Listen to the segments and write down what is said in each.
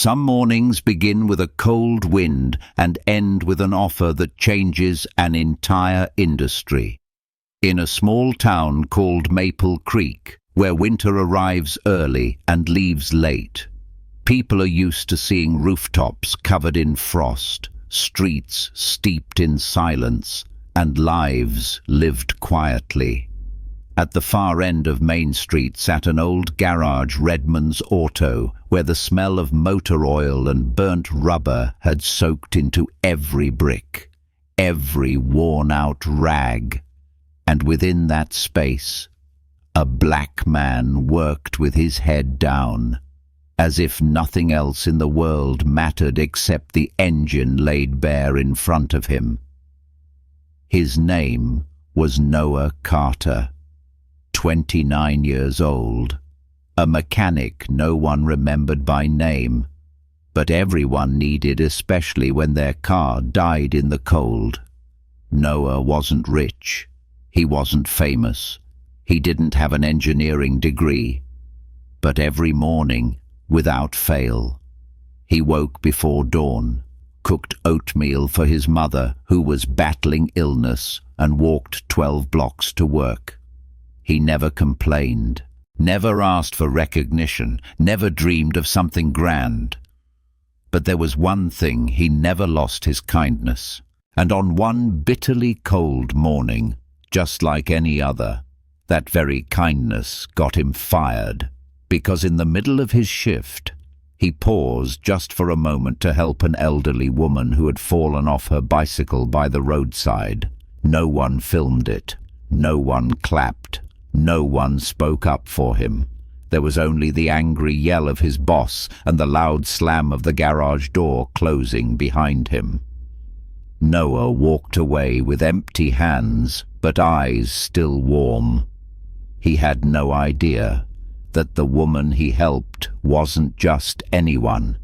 Some mornings begin with a cold wind and end with an offer that changes an entire industry. In a small town called Maple Creek, where winter arrives early and leaves late, people are used to seeing rooftops covered in frost, streets steeped in silence, and lives lived quietly. At the far end of Main Street sat an old garage, Redmond's Auto, where the smell of motor oil and burnt rubber had soaked into every brick, every worn-out rag. And within that space, a black man worked with his head down, as if nothing else in the world mattered except the engine laid bare in front of him. His name was Noah Carter, 29 years old, a mechanic no one remembered by name, but everyone needed, especially when their car died in the cold. Noah wasn't rich, he wasn't famous, he didn't have an engineering degree, but every morning, without fail, he woke before dawn, cooked oatmeal for his mother, who was battling illness, and walked 12 blocks to work. He never complained, never asked for recognition, never dreamed of something grand. But there was one thing: he never lost his kindness. And on one bitterly cold morning, just like any other, that very kindness got him fired, because in the middle of his shift, he paused just for a moment to help an elderly woman who had fallen off her bicycle by the roadside. No one filmed it. No one clapped. No one spoke up for him. There was only the angry yell of his boss and the loud slam of the garage door closing behind him. Noah walked away with empty hands, but eyes still warm. He had no idea that the woman he helped wasn't just anyone,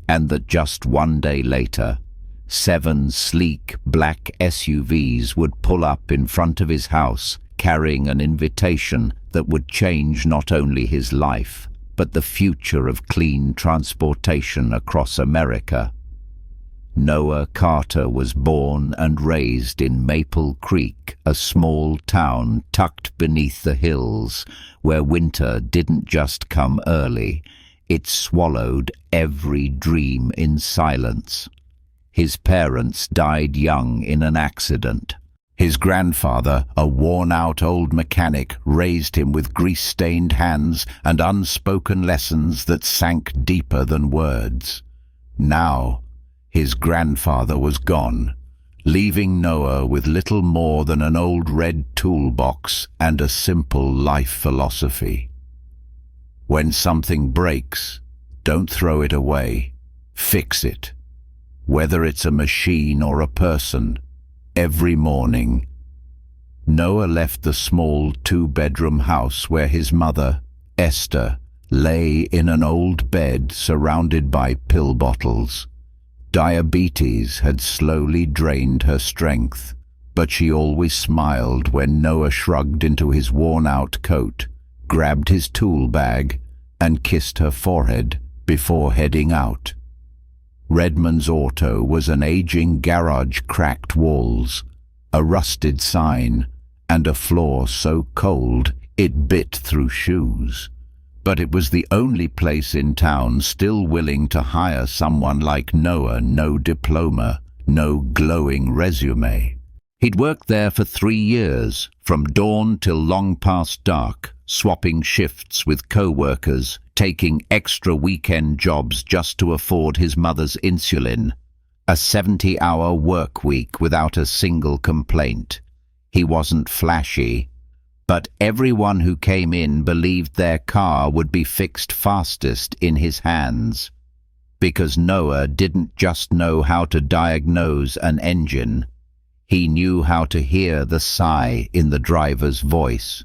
and that just one day later, 7 sleek black SUVs would pull up in front of his house, carrying an invitation that would change not only his life, but the future of clean transportation across America. Noah Carter was born and raised in Maple Creek, a small town tucked beneath the hills, where winter didn't just come early, it swallowed every dream in silence. His parents died young in an accident. His grandfather, a worn-out old mechanic, raised him with grease-stained hands and unspoken lessons that sank deeper than words. Now, his grandfather was gone, leaving Noah with little more than an old red toolbox and a simple life philosophy. When something breaks, don't throw it away. Fix it. Whether it's a machine or a person, every morning. Noah left the small 2-bedroom house where his mother, Esther, lay in an old bed surrounded by pill bottles. Diabetes had slowly drained her strength, but she always smiled when Noah shrugged into his worn-out coat, grabbed his tool bag, and kissed her forehead before heading out. Redmond's Auto was an aging garage, cracked walls, a rusted sign, and a floor so cold it bit through shoes. But it was the only place in town still willing to hire someone like Noah. No diploma, no glowing resume. He'd worked there for 3 years, from dawn till long past dark, swapping shifts with co-workers, taking extra weekend jobs just to afford his mother's insulin. A 70-hour work week without a single complaint. He wasn't flashy, but everyone who came in believed their car would be fixed fastest in his hands. Because Noah didn't just know how to diagnose an engine, he knew how to hear the sigh in the driver's voice.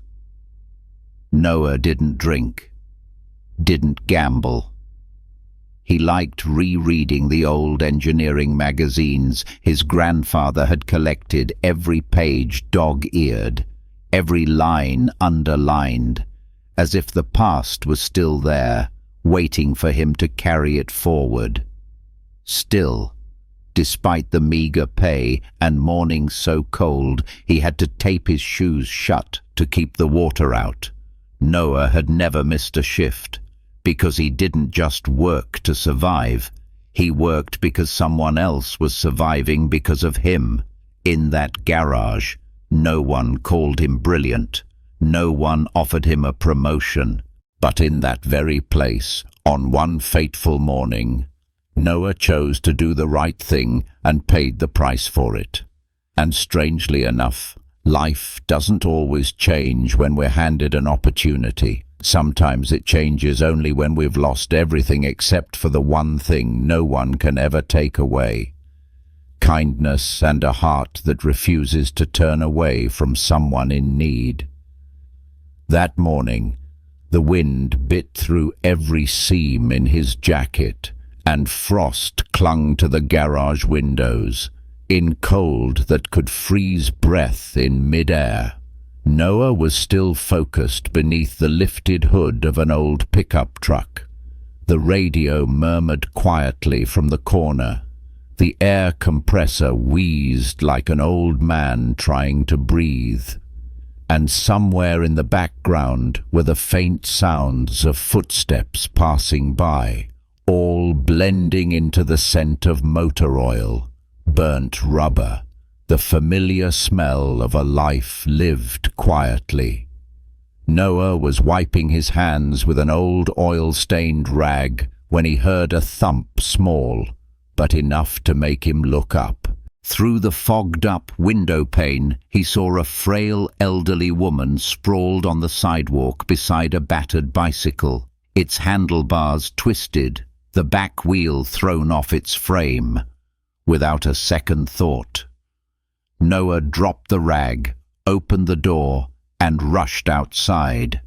Noah didn't drink, didn't gamble. He liked rereading the old engineering magazines his grandfather had collected, every page dog-eared, every line underlined, as if the past was still there, waiting for him to carry it forward. Still, despite the meager pay and mornings so cold he had to tape his shoes shut to keep the water out, Noah had never missed a shift, because he didn't just work to survive. He worked because someone else was surviving because of him. In that garage, no one called him brilliant. No one offered him a promotion. But in that very place, on one fateful morning, Noah chose to do the right thing and paid the price for it. And strangely enough, life doesn't always change when we're handed an opportunity. Sometimes it changes only when we've lost everything except for the one thing no one can ever take away: kindness and a heart that refuses to turn away from someone in need. That morning, the wind bit through every seam in his jacket, and frost clung to the garage windows, in cold that could freeze breath in mid-air. Noah was still focused beneath the lifted hood of an old pickup truck. The radio murmured quietly from the corner. The air compressor wheezed like an old man trying to breathe. And somewhere in the background were the faint sounds of footsteps passing by, all blending into the scent of motor oil, burnt rubber, the familiar smell of a life lived quietly. Noah was wiping his hands with an old oil-stained rag when he heard a thump, small, but enough to make him look up. Through the fogged-up window pane, he saw a frail elderly woman sprawled on the sidewalk beside a battered bicycle, its handlebars twisted, the back wheel thrown off its frame. Without a second thought, Noah dropped the rag, opened the door, and rushed outside.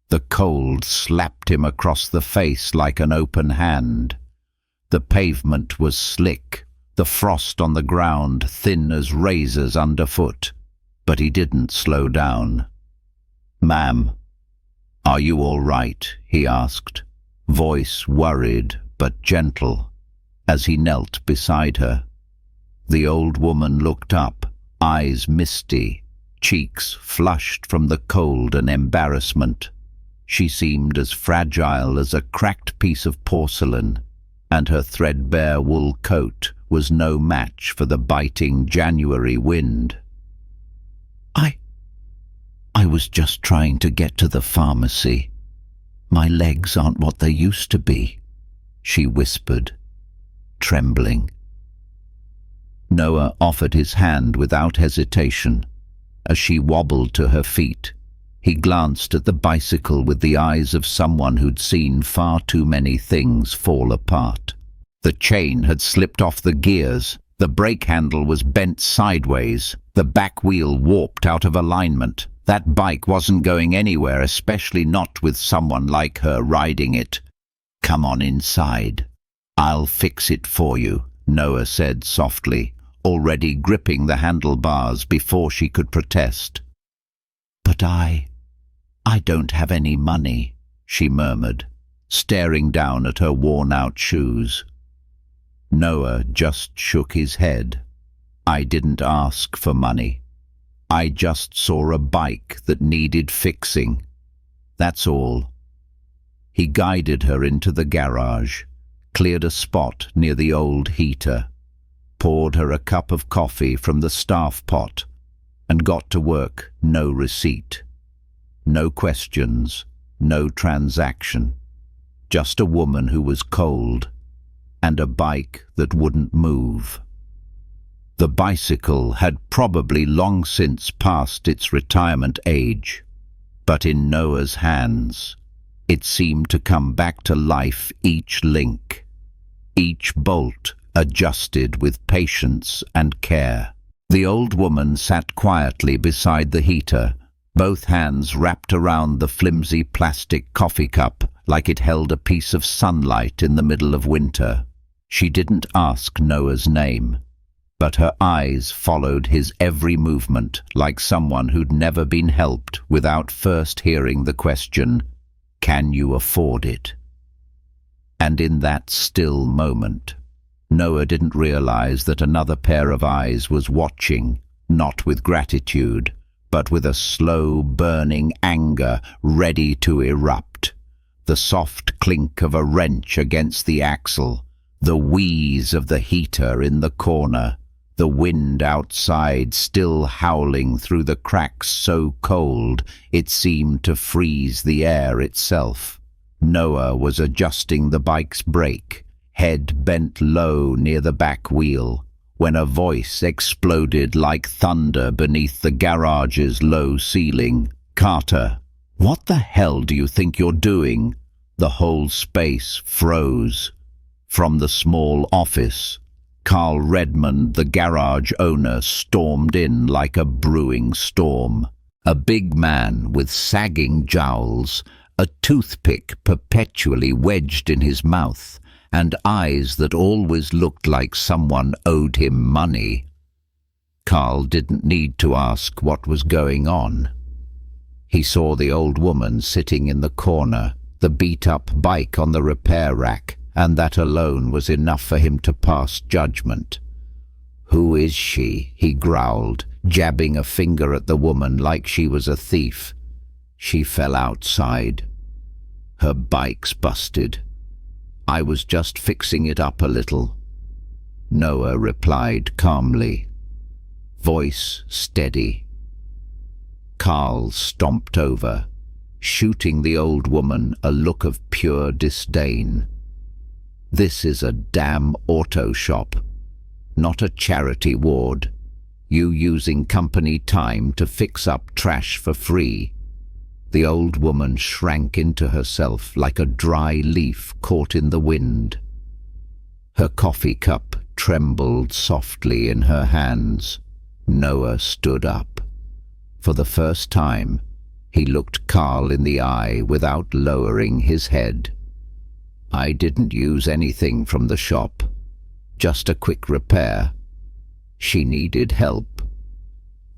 The cold slapped him across the face like an open hand. The pavement was slick, the frost on the ground thin as razors underfoot, but he didn't slow down. "Ma'am, are you all right?" he asked, voice worried but gentle, as he knelt beside her. The old woman looked up, eyes misty, cheeks flushed from the cold and embarrassment. She seemed as fragile as a cracked piece of porcelain, and her threadbare wool coat was no match for the biting January wind. I was just trying to get to the pharmacy. My legs aren't what they used to be," she whispered, trembling. Noah offered his hand without hesitation. As she wobbled to her feet, he glanced at the bicycle with the eyes of someone who'd seen far too many things fall apart. The chain had slipped off the gears, the brake handle was bent sideways, the back wheel warped out of alignment. That bike wasn't going anywhere, especially not with someone like her riding it. "Come on inside. I'll fix it for you," Noah said softly, already gripping the handlebars before she could protest. "But I don't have any money," she murmured, staring down at her worn-out shoes. Noah just shook his head. "I didn't ask for money. I just saw a bike that needed fixing. That's all." He guided her into the garage, cleared a spot near the old heater, poured her a cup of coffee from the staff pot, and got to work. No receipt. No questions, no transaction. Just a woman who was cold, and a bike that wouldn't move. The bicycle had probably long since passed its retirement age, but in Noah's hands, it seemed to come back to life, each link, each bolt adjusted with patience and care. The old woman sat quietly beside the heater, both hands wrapped around the flimsy plastic coffee cup like it held a piece of sunlight in the middle of winter. She didn't ask Noah's name, but her eyes followed his every movement like someone who'd never been helped without first hearing the question, "Can you afford it?" And in that still moment, Noah didn't realize that another pair of eyes was watching, not with gratitude, but with a slow, burning anger ready to erupt. The soft clink of a wrench against the axle, the wheeze of the heater in the corner, the wind outside still howling through the cracks so cold it seemed to freeze the air itself. Noah was adjusting the bike's brake, head bent low near the back wheel, when a voice exploded like thunder beneath the garage's low ceiling. "Carter, what the hell do you think you're doing?" The whole space froze. From the small office, Carl Redmond, the garage owner, stormed in like a brewing storm. A big man with sagging jowls, a toothpick perpetually wedged in his mouth, and eyes that always looked like someone owed him money. Carl didn't need to ask what was going on. He saw the old woman sitting in the corner, the beat-up bike on the repair rack, and that alone was enough for him to pass judgment. "Who is she?" he growled, jabbing a finger at the woman like she was a thief. "She fell outside. Her bike's busted. I was just fixing it up a little," Noah replied calmly, voice steady. Carl stomped over, shooting the old woman a look of pure disdain. "This is a damn auto shop, not a charity ward. You using company time to fix up trash for free." The old woman shrank into herself like a dry leaf caught in the wind. Her coffee cup trembled softly in her hands. Noah stood up. For the first time, he looked Carl in the eye without lowering his head. "I didn't use anything from the shop. Just a quick repair. She needed help.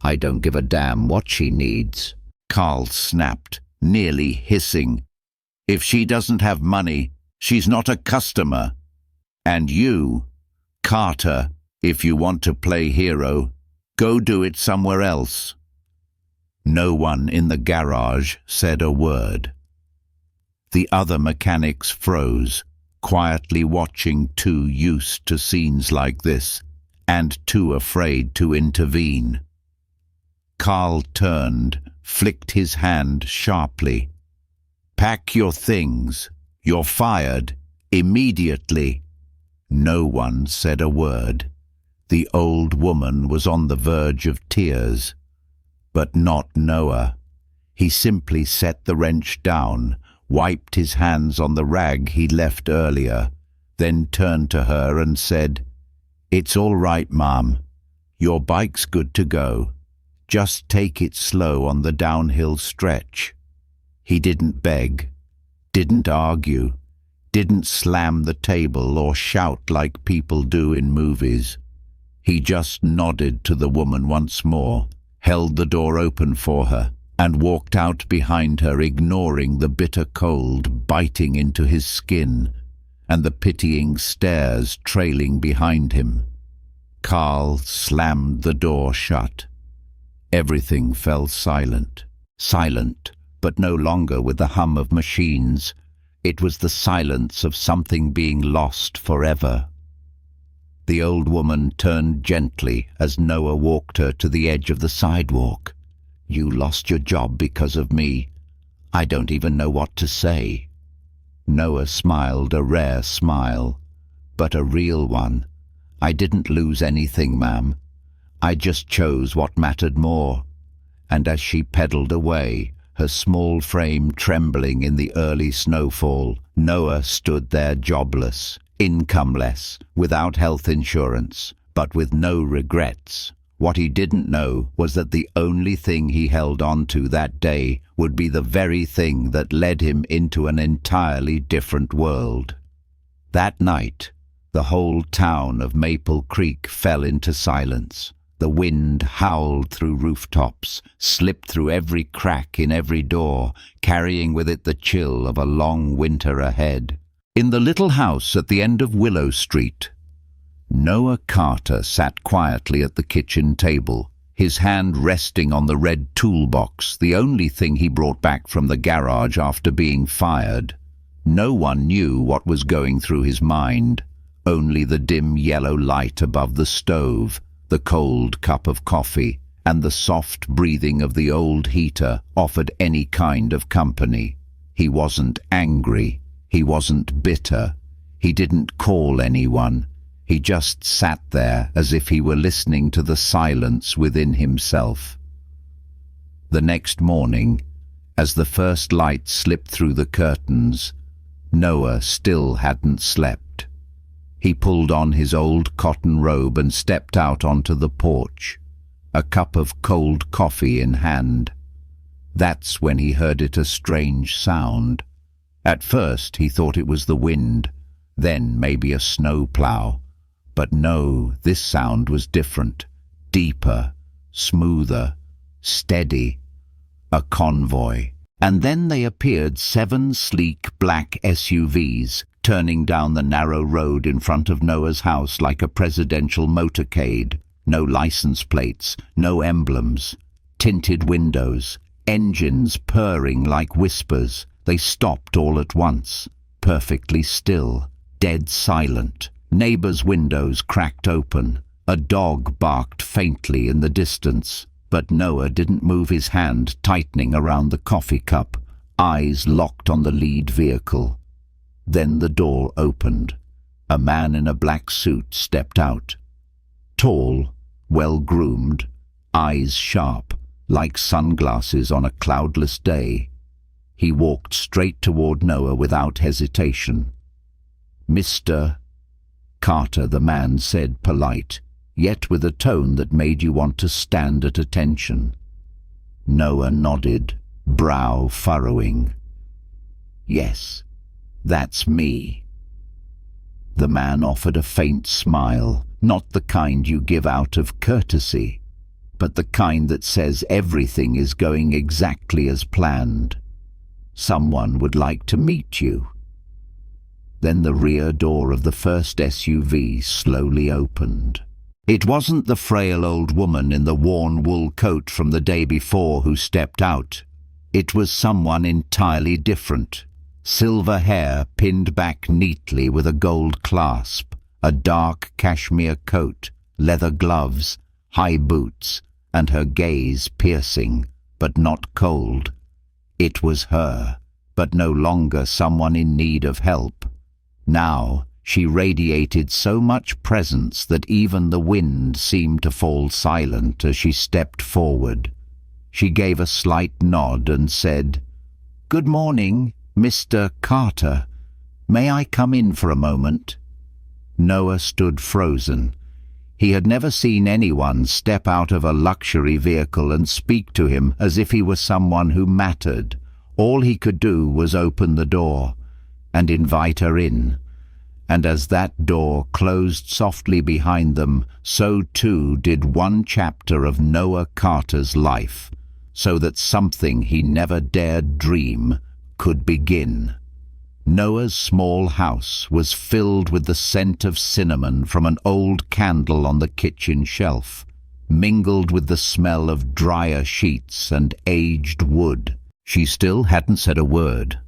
I don't give a damn what she needs." Carl snapped, nearly hissing. "If she doesn't have money, she's not a customer. And you, Carter, if you want to play hero, go do it somewhere else." No one in the garage said a word. The other mechanics froze, quietly watching, too used to scenes like this, and too afraid to intervene. Carl turned, flicked his hand sharply. "Pack your things. You're fired. Immediately." No one said a word. The old woman was on the verge of tears. But not Noah. He simply set the wrench down, wiped his hands on the rag he left earlier, then turned to her and said, "It's all right, Mom. Your bike's good to go. Just take it slow on the downhill stretch." He didn't beg, didn't argue, didn't slam the table or shout like people do in movies. He just nodded to the woman once more, held the door open for her, and walked out behind her, ignoring the bitter cold biting into his skin and the pitying stares trailing behind him. Carl slammed the door shut. Everything fell silent. Silent, but no longer with the hum of machines. It was the silence of something being lost forever. The old woman turned gently as Noah walked her to the edge of the sidewalk. "You lost your job because of me. I don't even know what to say." Noah smiled a rare smile, but a real one. "I didn't lose anything, ma'am. I just chose what mattered more." And as she pedaled away, her small frame trembling in the early snowfall, Noah stood there jobless, incomeless, without health insurance, but with no regrets. What he didn't know was that the only thing he held on to that day would be the very thing that led him into an entirely different world. That night, the whole town of Maple Creek fell into silence. The wind howled through rooftops, slipped through every crack in every door, carrying with it the chill of a long winter ahead. In the little house at the end of Willow Street, Noah Carter sat quietly at the kitchen table, his hand resting on the red toolbox, the only thing he brought back from the garage after being fired. No one knew what was going through his mind, only the dim yellow light above the stove, the cold cup of coffee, and the soft breathing of the old heater offered any kind of company. He wasn't angry. He wasn't bitter. He didn't call anyone. He just sat there as if he were listening to the silence within himself. The next morning, as the first light slipped through the curtains, Noah still hadn't slept. He pulled on his old cotton robe and stepped out onto the porch, a cup of cold coffee in hand. That's when he heard a strange sound. At first he thought it was the wind, then maybe a snowplow. But no, this sound was different, deeper, smoother, steady. A convoy. And then they appeared 7 sleek black SUVs, turning down the narrow road in front of Noah's house like a presidential motorcade. No license plates, no emblems, tinted windows, engines purring like whispers. They stopped all at once, perfectly still, dead silent. Neighbors' windows cracked open. A dog barked faintly in the distance, but Noah didn't move, his hand tightening around the coffee cup, eyes locked on the lead vehicle. Then the door opened. A man in a black suit stepped out. Tall, well-groomed, eyes sharp, like sunglasses on a cloudless day. He walked straight toward Noah without hesitation. "Mr. Carter," the man said, polite, yet with a tone that made you want to stand at attention. Noah nodded, brow furrowing. "Yes, that's me." The man offered a faint smile, not the kind you give out of courtesy, but the kind that says everything is going exactly as planned. "Someone would like to meet you." Then the rear door of the first SUV slowly opened. It wasn't the frail old woman in the worn wool coat from the day before who stepped out. It was someone entirely different. Silver hair pinned back neatly with a gold clasp, a dark cashmere coat, leather gloves, high boots, and her gaze piercing, but not cold. It was her, but no longer someone in need of help. Now she radiated so much presence that even the wind seemed to fall silent as she stepped forward. She gave a slight nod and said, "Good morning, Mr. Carter. May I come in for a moment?" Noah stood frozen. He had never seen anyone step out of a luxury vehicle and speak to him as if he were someone who mattered. All he could do was open the door and invite her in. And as that door closed softly behind them, so too did one chapter of Noah Carter's life, so that something he never dared dream could begin. Noah's small house was filled with the scent of cinnamon from an old candle on the kitchen shelf, mingled with the smell of dryer sheets and aged wood. She still hadn't said a word.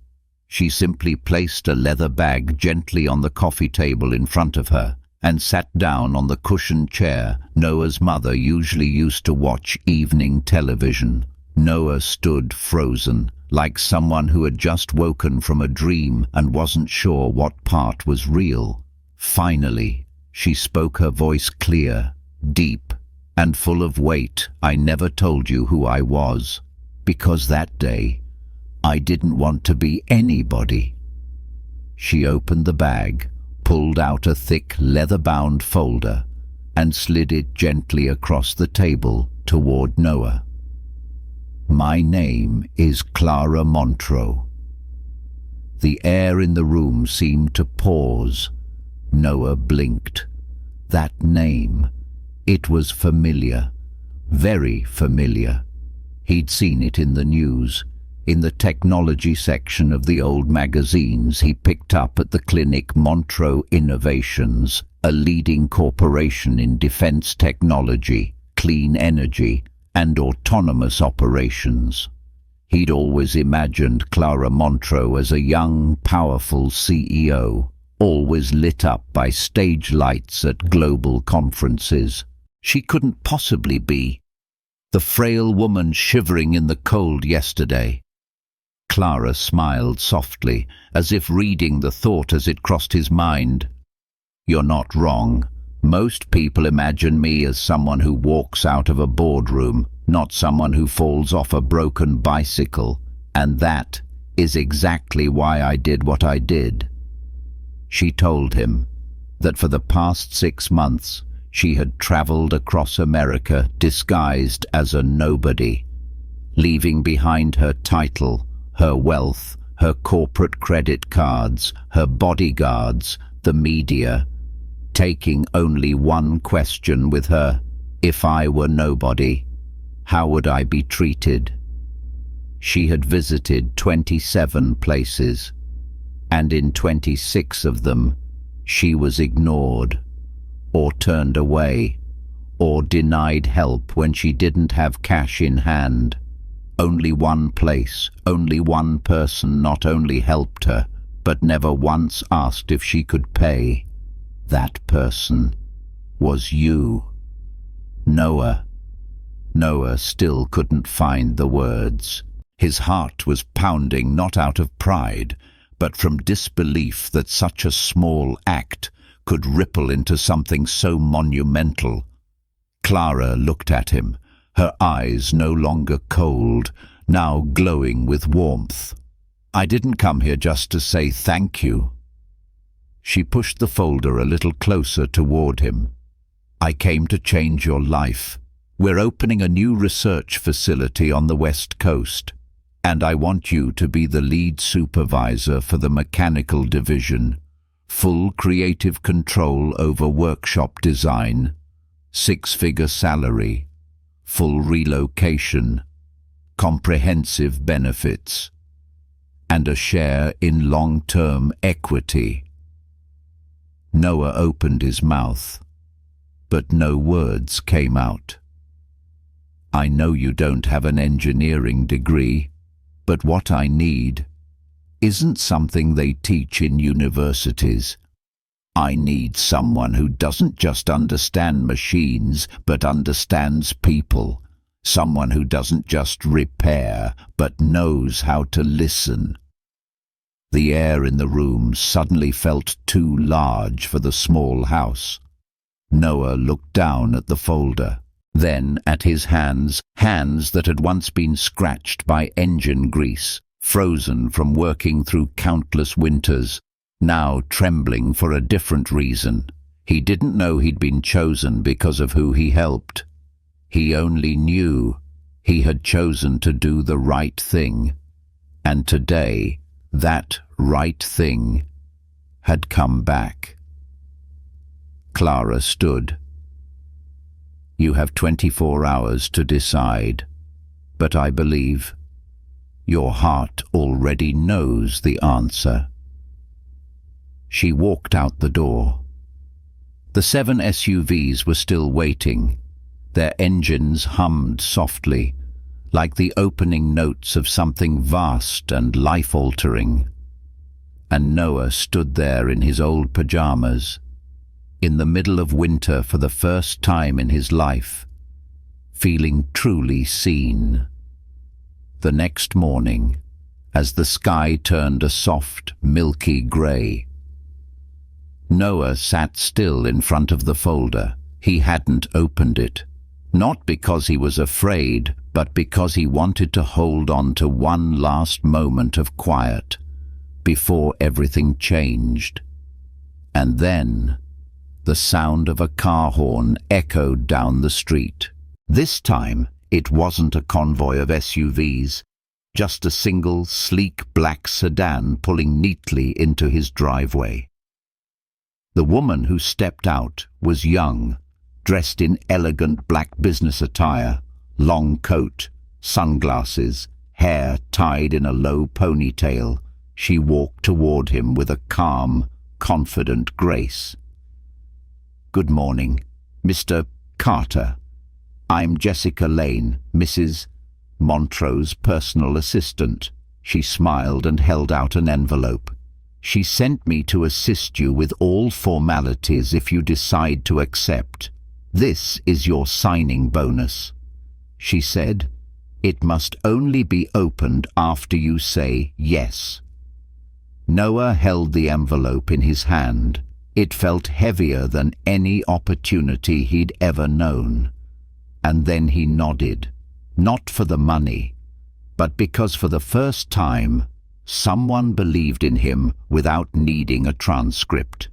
She simply placed a leather bag gently on the coffee table in front of her and sat down on the cushioned chair Noah's mother usually used to watch evening television. Noah stood frozen, like someone who had just woken from a dream and wasn't sure what part was real. Finally, she spoke, her voice clear, deep, and full of weight. "I never told you who I was, because that day I didn't want to be anybody." She opened the bag, pulled out a thick leather-bound folder, and slid it gently across the table toward Noah. "My name is Clara Montreux." The air in the room seemed to pause. Noah blinked. That name, it was familiar, very familiar. He'd seen it in the news, in the technology section of the old magazines he picked up at the clinic Montreux Innovations, a leading corporation in defense technology, clean energy, and autonomous operations. He'd always imagined Clara Montreux as a young, powerful CEO, always lit up by stage lights at global conferences. She couldn't possibly be the frail woman shivering in the cold yesterday. Clara smiled softly, as if reading the thought as it crossed his mind. "You're not wrong. Most people imagine me as someone who walks out of a boardroom, not someone who falls off a broken bicycle, and that is exactly why I did what I did." She told him that for the past 6 months she had traveled across America disguised as a nobody, leaving behind her title, her wealth, her corporate credit cards, her bodyguards, the media, taking only one question with her: if I were nobody, how would I be treated? She had visited 27 places, and in 26 of them she was ignored, or turned away, or denied help when she didn't have cash in hand. Only one place, only one person not only helped her, but never once asked if she could pay. That person was you. Noah. Noah still couldn't find the words. His heart was pounding not out of pride, but from disbelief that such a small act could ripple into something so monumental. Clara looked at him, her eyes no longer cold, now glowing with warmth. "I didn't come here just to say thank you." She pushed the folder a little closer toward him. "I came to change your life. We're opening a new research facility on the West Coast, and I want you to be the lead supervisor for the mechanical division. Full creative control over workshop design, 6-figure salary, full relocation, comprehensive benefits, and a share in long-term equity." Noah opened his mouth, but no words came out. "I know you don't have an engineering degree, but what I need isn't something they teach in universities. I need someone who doesn't just understand machines, but understands people. Someone who doesn't just repair, but knows how to listen." The air in the room suddenly felt too large for the small house. Noah looked down at the folder, then at his hands that had once been scratched by engine grease, frozen from working through countless winters, now trembling for a different reason. He didn't know he'd been chosen because of who he helped. He only knew he had chosen to do the right thing, and today that right thing had come back. Clara stood. "You have 24 hours to decide, but I believe your heart already knows the answer." She walked out the door. The 7 SUVs were still waiting. Their engines hummed softly, like the opening notes of something vast and life-altering. And Noah stood there in his old pajamas, in the middle of winter for the first time in his life, feeling truly seen. The next morning, as the sky turned a soft, milky grey, Noah sat still in front of the folder. He hadn't opened it, not because he was afraid, but because he wanted to hold on to one last moment of quiet before everything changed. And then the sound of a car horn echoed down the street. This time it wasn't a convoy of SUVs, just a single, sleek black sedan pulling neatly into his driveway. The woman who stepped out was young, dressed in elegant black business attire, long coat, sunglasses, hair tied in a low ponytail, she walked toward him with a calm, confident grace. "Good morning, Mr. Carter. I'm Jessica Lane, Mrs. Montrose' personal assistant." She smiled and held out an envelope. "She sent me to assist you with all formalities if you decide to accept. This is your signing bonus." She said, "It must only be opened after you say yes." Noah held the envelope in his hand. It felt heavier than any opportunity he'd ever known. And then he nodded, not for the money, but because for the first time, someone believed in him without needing a transcript.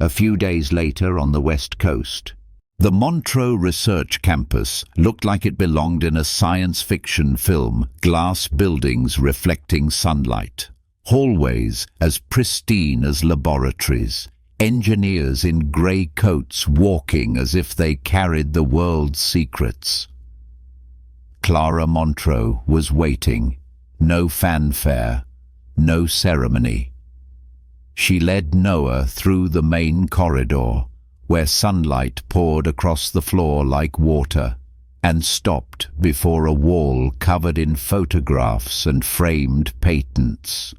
A few days later on the West Coast, the Montreux Research Campus looked like it belonged in a science fiction film, glass buildings reflecting sunlight, hallways as pristine as laboratories, engineers in grey coats walking as if they carried the world's secrets. Clara Montreux was waiting. No fanfare, no ceremony. She led Noah through the main corridor, where sunlight poured across the floor like water, and stopped before a wall covered in photographs and framed patents.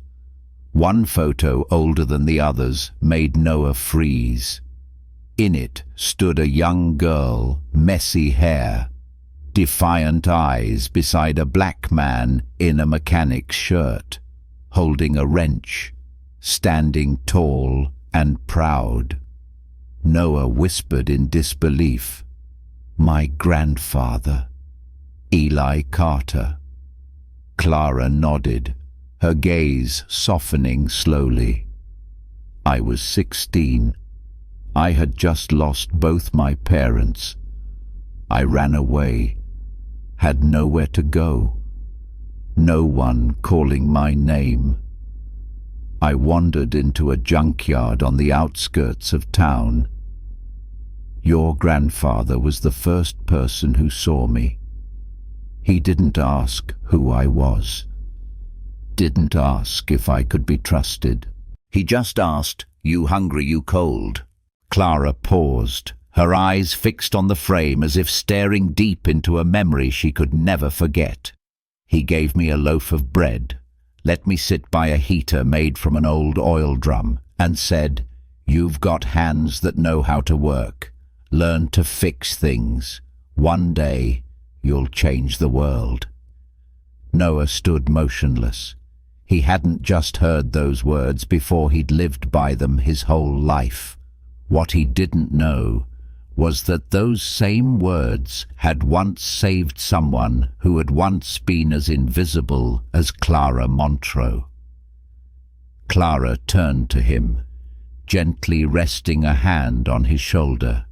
One photo, older than the others, made Noah freeze. In it stood a young girl, messy hair, defiant eyes beside a black man in a mechanic's shirt, holding a wrench, standing tall and proud. Noah whispered in disbelief, "My grandfather, Eli Carter." Clara nodded, her gaze softening slowly. "I was 16. I had just lost both my parents. I ran away, had nowhere to go, no one calling my name. I wandered into a junkyard on the outskirts of town. Your grandfather was the first person who saw me. He didn't ask who I was, didn't ask if I could be trusted. He just asked, 'You hungry, you cold?'" Clara paused, her eyes fixed on the frame as if staring deep into a memory she could never forget. "He gave me a loaf of bread, let me sit by a heater made from an old oil drum, and said, 'You've got hands that know how to work. Learn to fix things. One day, you'll change the world.'" Noah stood motionless. He hadn't just heard those words before, he'd lived by them his whole life. What he didn't know was that those same words had once saved someone who had once been as invisible as Clara Montreux. Clara turned to him, gently resting a hand on his shoulder.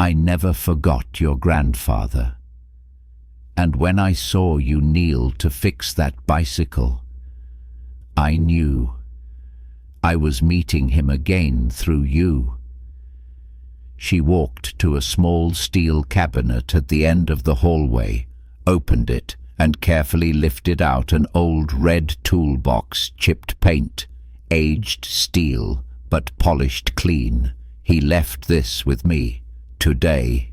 "I never forgot your grandfather. And when I saw you kneel to fix that bicycle, I knew I was meeting him again through you." She walked to a small steel cabinet at the end of the hallway, opened it, and carefully lifted out an old red toolbox, chipped paint, aged steel, but polished clean. "He left this with me. Today,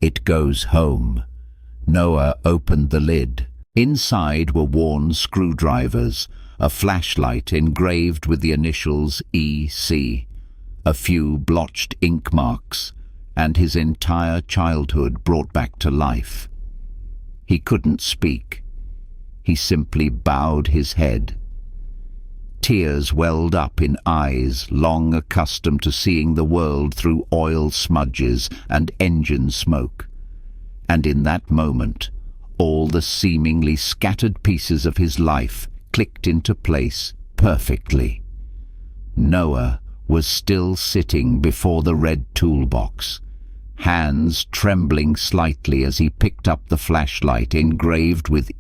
it goes home." Noah opened the lid. Inside were worn screwdrivers, a flashlight engraved with the initials EC, a few blotched ink marks, and his entire childhood brought back to life. He couldn't speak. He simply bowed his head. Tears welled up in eyes long accustomed to seeing the world through oil smudges and engine smoke. And in that moment, all the seemingly scattered pieces of his life clicked into place perfectly. Noah was still sitting before the red toolbox, hands trembling slightly as he picked up the flashlight engraved with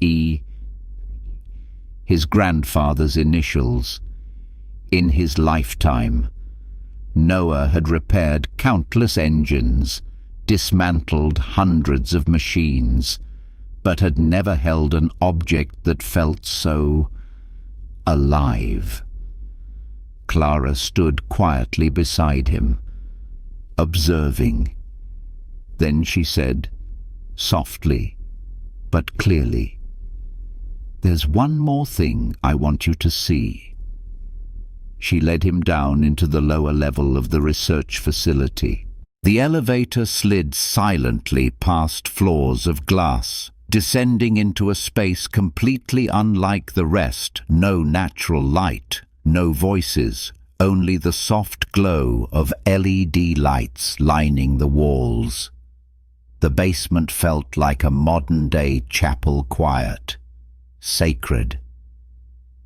his grandfather's initials. In his lifetime, Noah had repaired countless engines, dismantled hundreds of machines, but had never held an object that felt so alive. Clara stood quietly beside him, observing. Then she said, softly but clearly, "There's one more thing I want you to see." She led him down into the lower level of the research facility. The elevator slid silently past floors of glass, descending into a space completely unlike the rest. No natural light, no voices, only the soft glow of LED lights lining the walls. The basement felt like a modern-day chapel quiet, sacred.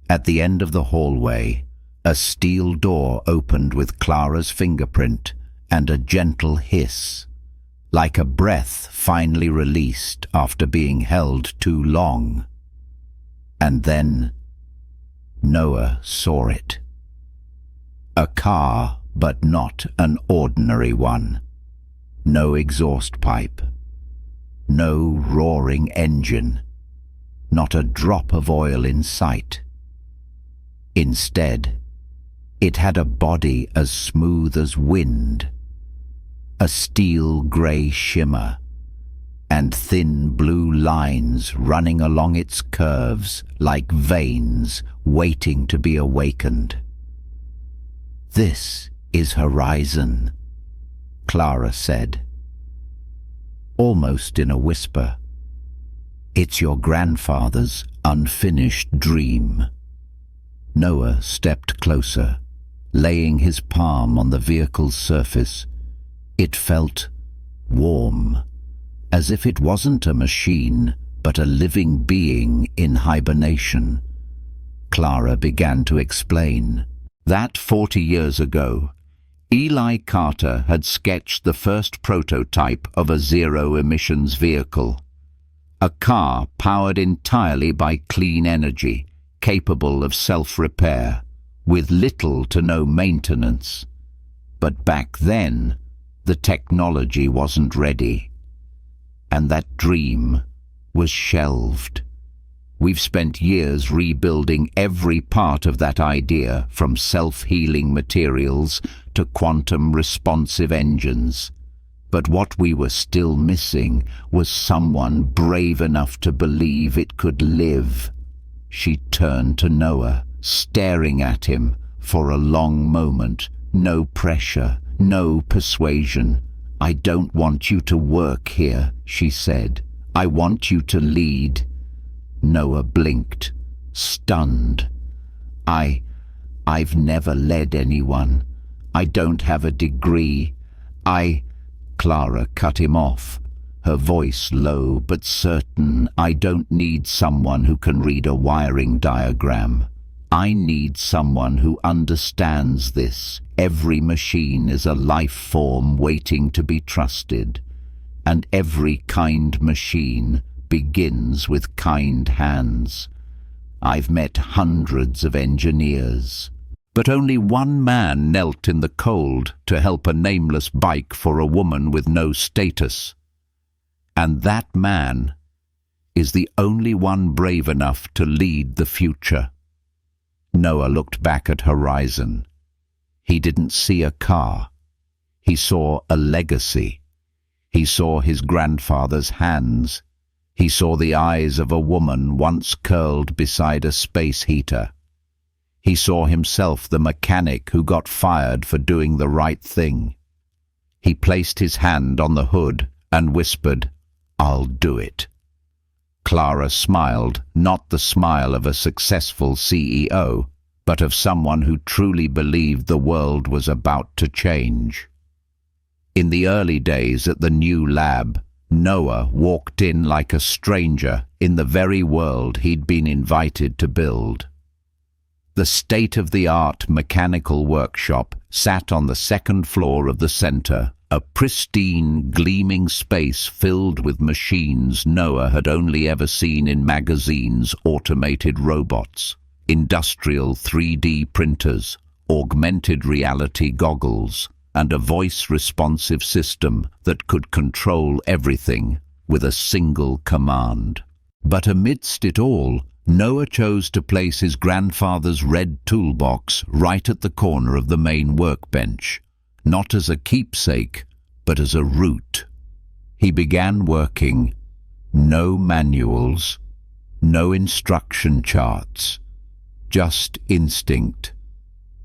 At the end of the hallway, a steel door opened with Clara's fingerprint and a gentle hiss, like a breath finally released after being held too long. And then Noah saw it. A car, but not an ordinary one. No exhaust pipe, no roaring engine, not a drop of oil in sight. Instead, it had a body as smooth as wind, a steel grey shimmer, and thin blue lines running along its curves like veins waiting to be awakened. "This is Horizon," Clara said, almost in a whisper. "It's your grandfather's unfinished dream." Noah stepped closer, laying his palm on the vehicle's surface. It felt warm, as if it wasn't a machine, but a living being in hibernation. Clara began to explain that 40 years ago, Eli Carter had sketched the first prototype of a zero-emissions vehicle, a car powered entirely by clean energy, capable of self-repair, with little to no maintenance. But back then, the technology wasn't ready, and that dream was shelved. We've spent years rebuilding every part of that idea, from self-healing materials to quantum-responsive engines. But what we were still missing was someone brave enough to believe it could live. She turned to Noah, staring at him for a long moment. No pressure, no persuasion. "I don't want you to work here," she said. "I want you to lead." Noah blinked, stunned. I've never led anyone. I don't have a degree. Clara cut him off, her voice low but certain. "I don't need someone who can read a wiring diagram. I need someone who understands this. Every machine is a life form waiting to be trusted, and every kind machine begins with kind hands. I've met hundreds of engineers, but only one man knelt in the cold to help a nameless bike for a woman with no status. And that man is the only one brave enough to lead the future." Noah looked back at Horizon. He didn't see a car. He saw a legacy. He saw his grandfather's hands. He saw the eyes of a woman once curled beside a space heater. He saw himself the mechanic who got fired for doing the right thing. He placed his hand on the hood and whispered, "I'll do it." Clara smiled, not the smile of a successful CEO, but of someone who truly believed the world was about to change. In the early days at the new lab, Noah walked in like a stranger in the very world he'd been invited to build. The state-of-the-art mechanical workshop sat on the second floor of the center, a pristine, gleaming space filled with machines Noah had only ever seen in magazines. Automated robots, industrial 3D printers, augmented reality goggles, and a voice-responsive system that could control everything with a single command. But amidst it all, Noah chose to place his grandfather's red toolbox right at the corner of the main workbench, not as a keepsake, but as a route. He began working. No manuals, no instruction charts, just instinct,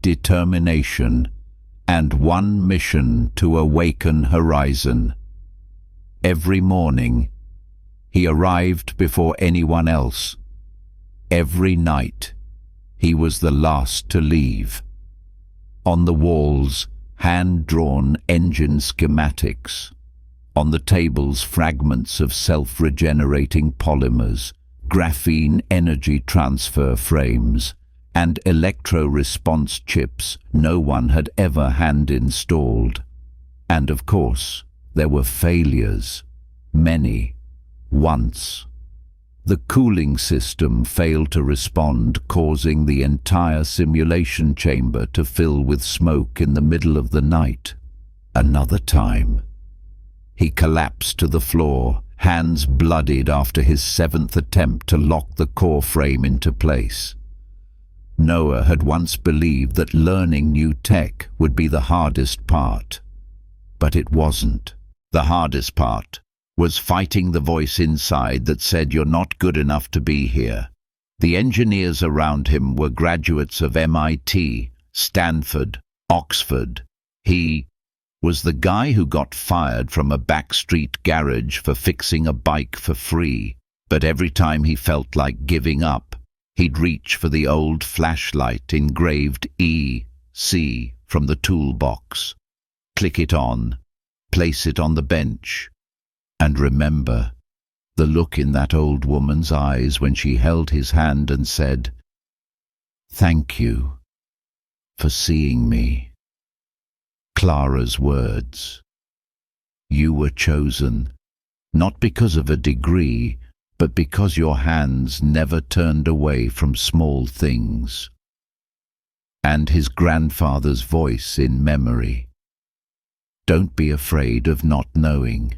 determination, and one mission to awaken horizon. Every morning, he arrived before anyone else. Every night, he was the last to leave. On the walls, hand-drawn engine schematics. On the tables, fragments of self-regenerating polymers, graphene energy transfer frames, and electro-response chips no one had ever hand-installed. And of course, there were failures. Many. Once. The cooling system failed to respond, causing the entire simulation chamber to fill with smoke in the middle of the night. Another time. He collapsed to the floor, hands bloodied after his 7th attempt to lock the core frame into place. Noah had once believed that learning new tech would be the hardest part. But it wasn't. The hardest part was fighting the voice inside that said you're not good enough to be here. The engineers around him were graduates of MIT, Stanford, Oxford. He was the guy who got fired from a backstreet garage for fixing a bike for free, but every time he felt like giving up, he'd reach for the old flashlight engraved EC from the toolbox, click it on, place it on the bench, and remember the look in that old woman's eyes when she held his hand and said, "Thank you for seeing me." Clara's words. You were chosen, not because of a degree, but because your hands never turned away from small things. And his grandfather's voice in memory. Don't be afraid of not knowing.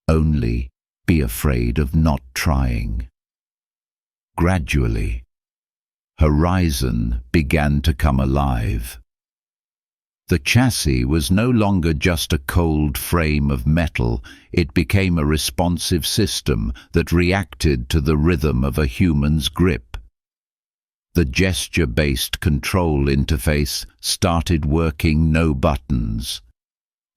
Only be afraid of not trying. Gradually, horizon began to come alive. The chassis was no longer just a cold frame of metal, it became a responsive system that reacted to the rhythm of a human's grip. The gesture-based control interface started working, no buttons,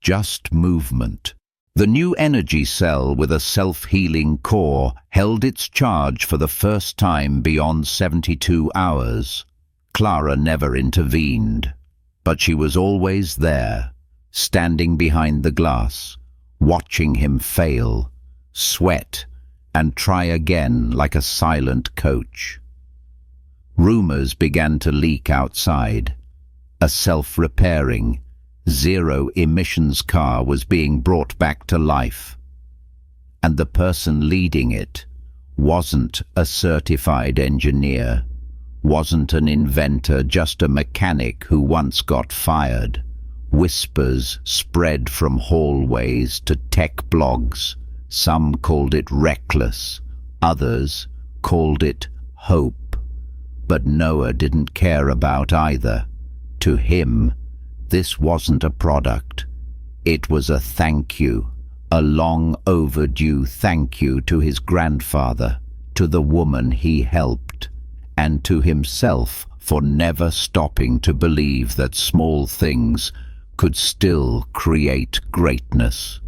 just movement. The new energy cell with a self-healing core held its charge for the first time beyond 72 hours. Clara never intervened, but she was always there, standing behind the glass, watching him fail, sweat, and try again like a silent coach. Rumors began to leak outside. A self-repairing, zero-emissions car was being brought back to life. And the person leading it wasn't a certified engineer, wasn't an inventor, just a mechanic who once got fired. Whispers spread from hallways to tech blogs. Some called it reckless, others called it hope. But Noah didn't care about either. To him, this wasn't a product. It was a thank you, a long overdue thank you to his grandfather, to the woman he helped, and to himself for never stopping to believe that small things could still create greatness.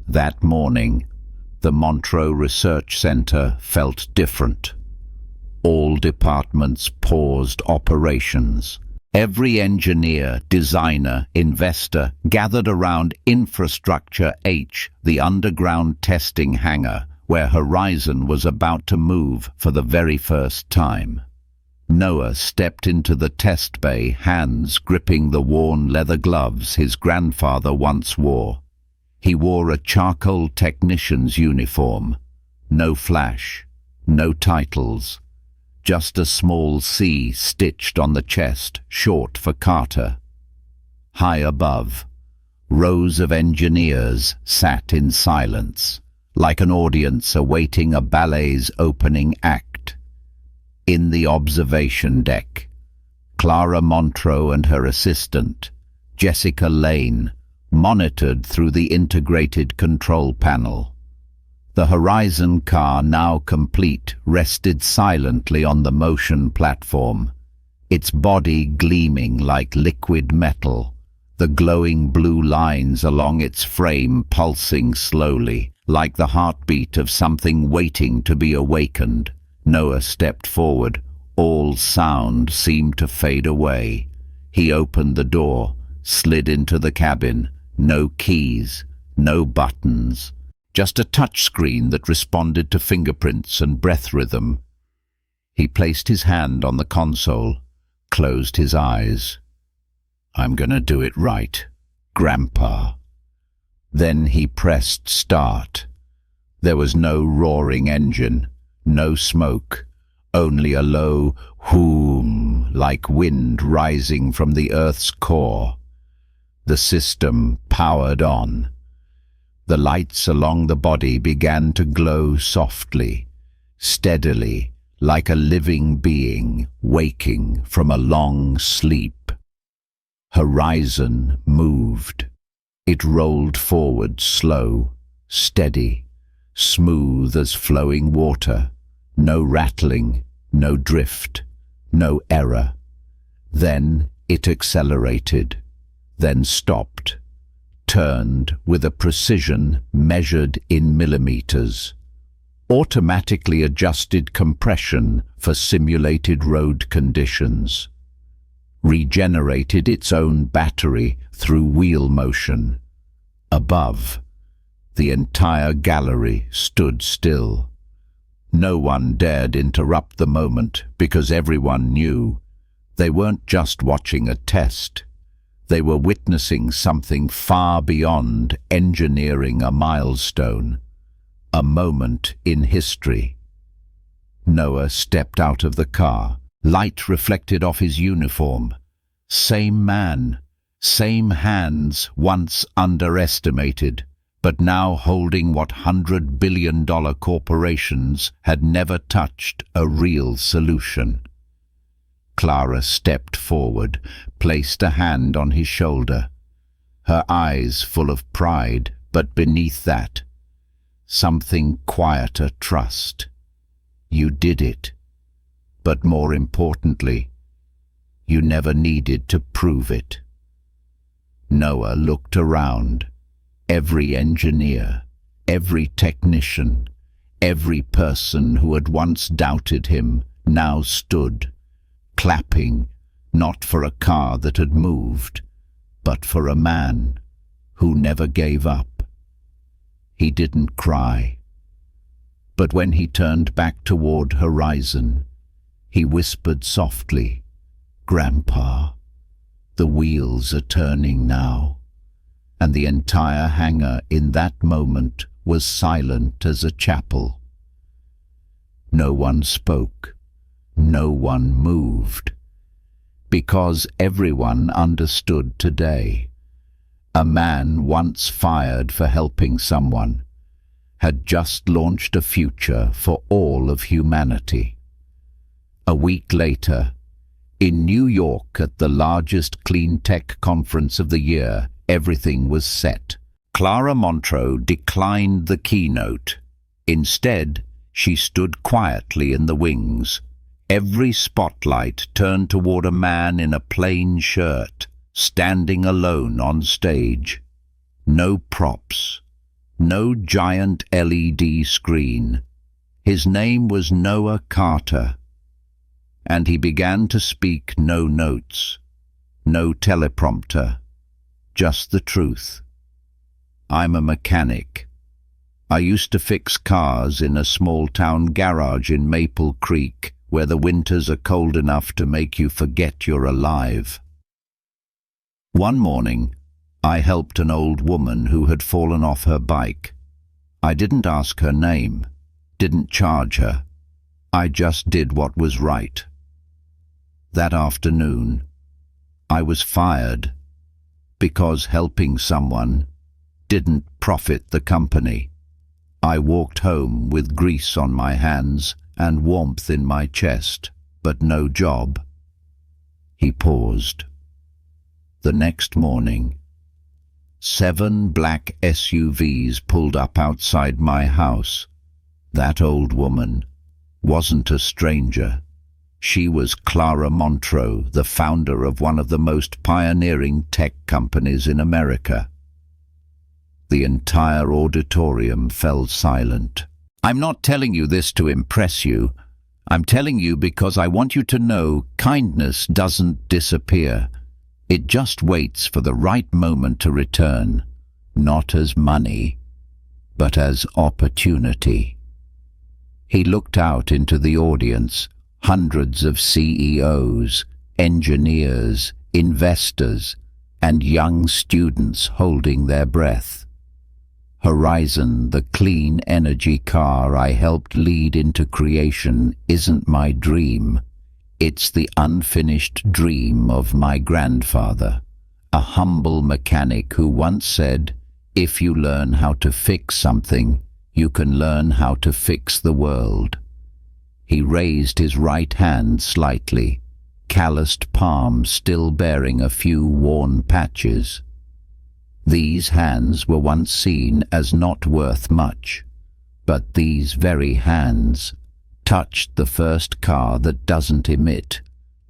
That morning, the Montreux Research Center felt different. All departments paused operations. Every engineer, designer, investor gathered around Infrastructure H, the underground testing hangar, where Horizon was about to move for the very first time. Noah stepped into the test bay, hands gripping the worn leather gloves his grandfather once wore. He wore a charcoal technician's uniform. No flash, no titles. Just a small C stitched on the chest, short for Carter. High above, rows of engineers sat in silence. like an audience awaiting a ballet's opening act. In the observation deck, Clara Montreux and her assistant, Jessica Lane, monitored through the integrated control panel. The Horizon car, now complete, rested silently on the motion platform, its body gleaming like liquid metal, the glowing blue lines along its frame pulsing slowly, like the heartbeat of something waiting to be awakened. Noah stepped forward. All sound seemed to fade away. He opened the door, slid into the cabin. No keys, no buttons, just a touchscreen that responded to fingerprints and breath rhythm. He placed his hand on the console, closed his eyes. "I'm gonna do it right, Grandpa." Then he pressed start. There was no roaring engine, no smoke, only a low whoom like wind rising from the Earth's core. The system powered on. The lights along the body began to glow softly, steadily, like a living being waking from a long sleep. Horizon moved. It rolled forward slow, steady, smooth as flowing water. No rattling, no drift, no error. Then it accelerated, then stopped, turned with a precision measured in millimeters, automatically adjusted compression for simulated road conditions, regenerated its own battery through wheel motion. Above, the entire gallery stood still. No one dared interrupt the moment because everyone knew they weren't just watching a test. They were witnessing something far beyond engineering a milestone, a moment in history. Noah stepped out of the car. Light reflected off his uniform. Same man, same hands once underestimated, but now holding what $100 billion corporations had never touched, a real solution. Clara stepped forward, placed a hand on his shoulder, her eyes full of pride, but beneath that, something quieter trust. You did it, but more importantly, you never needed to prove it. Noah looked around. Every engineer, every technician, every person who had once doubted him now stood, clapping, not for a car that had moved, but for a man who never gave up. He didn't cry, but when he turned back toward Horizon, he whispered softly, "Grandpa, the wheels are turning now." And the entire hangar in that moment was silent as a chapel. No one spoke, no one moved, because everyone understood today. A man once fired for helping someone had just launched a future for all of humanity. A week later, in New York at the largest clean tech conference of the year, everything was set. Clara Montreux declined the keynote. Instead, she stood quietly in the wings. Every spotlight turned toward a man in a plain shirt, standing alone on stage. No props, no giant LED screen. His name was Noah Carter, and he began to speak. No notes, no teleprompter, just the truth. "I'm a mechanic. I used to fix cars in a small-town garage in Maple Creek, where the winters are cold enough to make you forget you're alive. One morning, I helped an old woman who had fallen off her bike. I didn't ask her name, didn't charge her. I just did what was right. That afternoon, I was fired because helping someone didn't profit the company. I walked home with grease on my hands and warmth in my chest, but no job. He paused. The next morning, 7 black SUVs pulled up outside my house. That old woman wasn't a stranger. She was Clara Montroe, the founder of one of the most pioneering tech companies in America. The entire auditorium fell silent. I'm not telling you this to impress you. I'm telling you because I want you to know kindness doesn't disappear. It just waits for the right moment to return, not as money, but as opportunity. He looked out into the audience, hundreds of CEOs, engineers, investors, and young students holding their breath. Horizon, the clean energy car I helped lead into creation, isn't my dream. It's the unfinished dream of my grandfather, a humble mechanic who once said, "If you learn how to fix something, you can learn how to fix the world." He raised his right hand slightly, calloused palm still bearing a few worn patches. These hands were once seen as not worth much, but these very hands touched the first car that doesn't emit,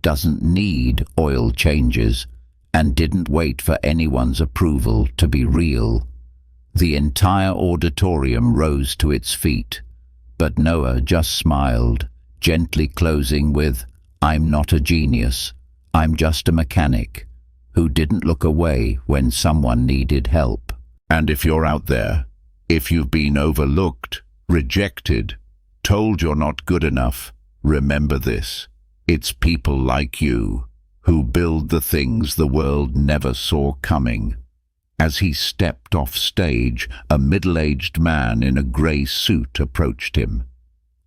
doesn't need oil changes, and didn't wait for anyone's approval to be real. The entire auditorium rose to its feet, but Noah just smiled, gently closing with, "I'm not a genius, I'm just a mechanic," who didn't look away when someone needed help. And if you're out there, if you've been overlooked, rejected, told you're not good enough, remember this. It's people like you who build the things the world never saw coming. As he stepped off stage, a middle-aged man in a grey suit approached him.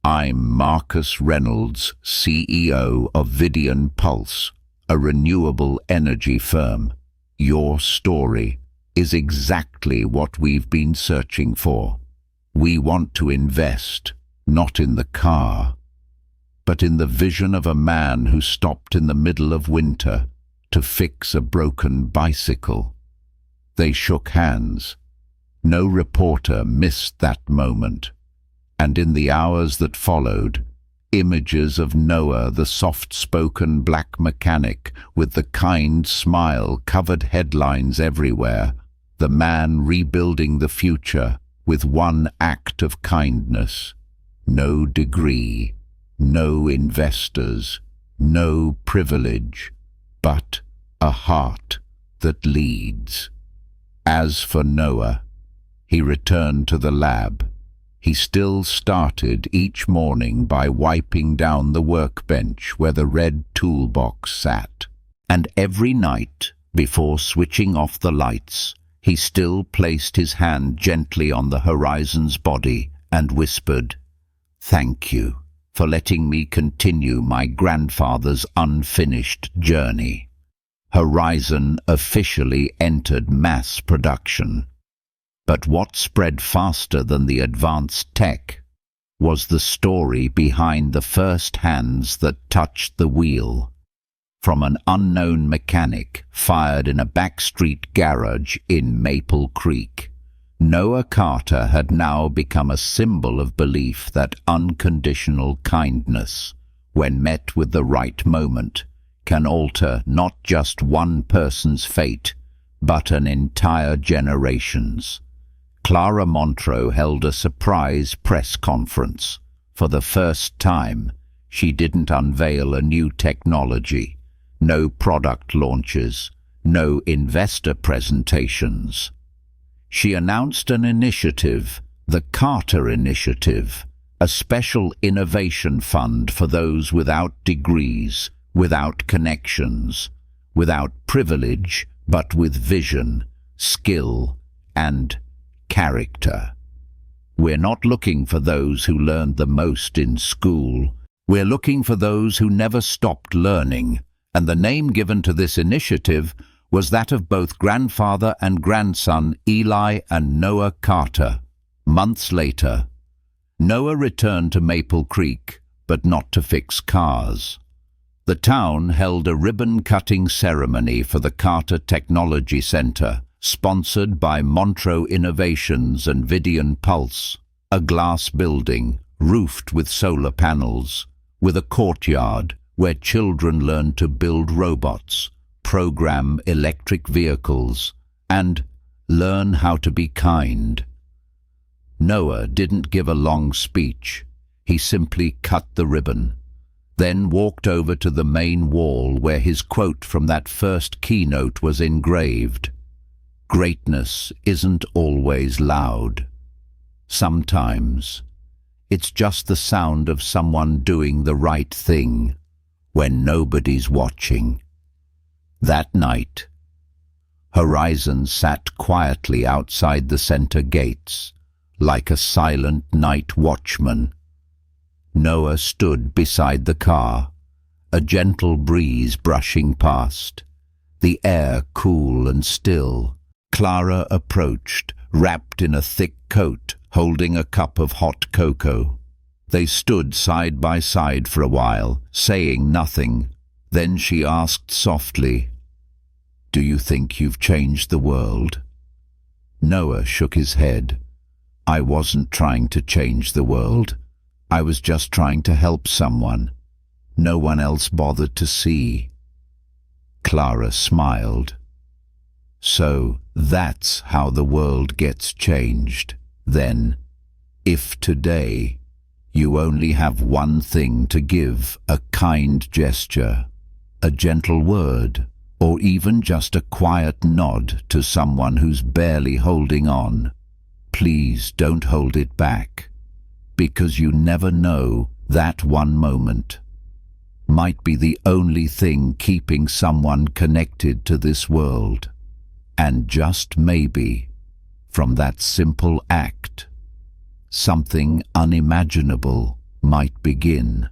"I'm Marcus Reynolds, CEO of Vidian Pulse, a renewable energy firm. Your story is exactly what we've been searching for. We want to invest, not in the car, but in the vision of a man who stopped in the middle of winter to fix a broken bicycle." They shook hands. No reporter missed that moment. And in the hours that followed, images of Noah, the soft-spoken black mechanic with the kind smile, covered headlines everywhere. The man rebuilding the future with one act of kindness. No degree, no investors, no privilege, but a heart that leads. As for Noah, he returned to the lab. He still started each morning by wiping down the workbench where the red toolbox sat. And every night, before switching off the lights, he still placed his hand gently on the Horizon's body and whispered, "Thank you for letting me continue my grandfather's unfinished journey." Horizon officially entered mass production. But what spread faster than the advanced tech was the story behind the first hands that touched the wheel. From an unknown mechanic fired in a backstreet garage in Maple Creek, Noah Carter had now become a symbol of belief that unconditional kindness, when met with the right moment, can alter not just one person's fate, but an entire generation's. Clara Montroe held a surprise press conference. For the first time, she didn't unveil a new technology, no product launches, no investor presentations. She announced an initiative, the Carter Initiative, a special innovation fund for those without degrees, without connections, without privilege, but with vision, skill, and character. We're not looking for those who learned the most in school. We're looking for those who never stopped learning, and the name given to this initiative was that of both grandfather and grandson Eli and Noah Carter, Months later, Noah returned to Maple Creek, but not to fix cars. The town held a ribbon-cutting ceremony for the Carter Technology Center, sponsored by Montreux Innovations and Vidian Pulse, a glass building roofed with solar panels, with a courtyard where children learn to build robots, program electric vehicles, and learn how to be kind. Noah didn't give a long speech. He simply cut the ribbon, then walked over to the main wall where his quote from that first keynote was engraved. Greatness isn't always loud. Sometimes it's just the sound of someone doing the right thing when nobody's watching. That night, Horizon sat quietly outside the center gates, like a silent night watchman. Noah stood beside the car, a gentle breeze brushing past, the air cool and still. Clara approached, wrapped in a thick coat, holding a cup of hot cocoa. They stood side by side for a while, saying nothing. Then she asked softly, "Do you think you've changed the world?" Noah shook his head. "I wasn't trying to change the world. I was just trying to help someone. No one else bothered to see." Clara smiled. "So that's how the world gets changed, then. If today you only have one thing to give, a kind gesture, a gentle word, or even just a quiet nod to someone who's barely holding on, please don't hold it back, because you never know, that one moment might be the only thing keeping someone connected to this world. And just maybe, from that simple act, something unimaginable might begin."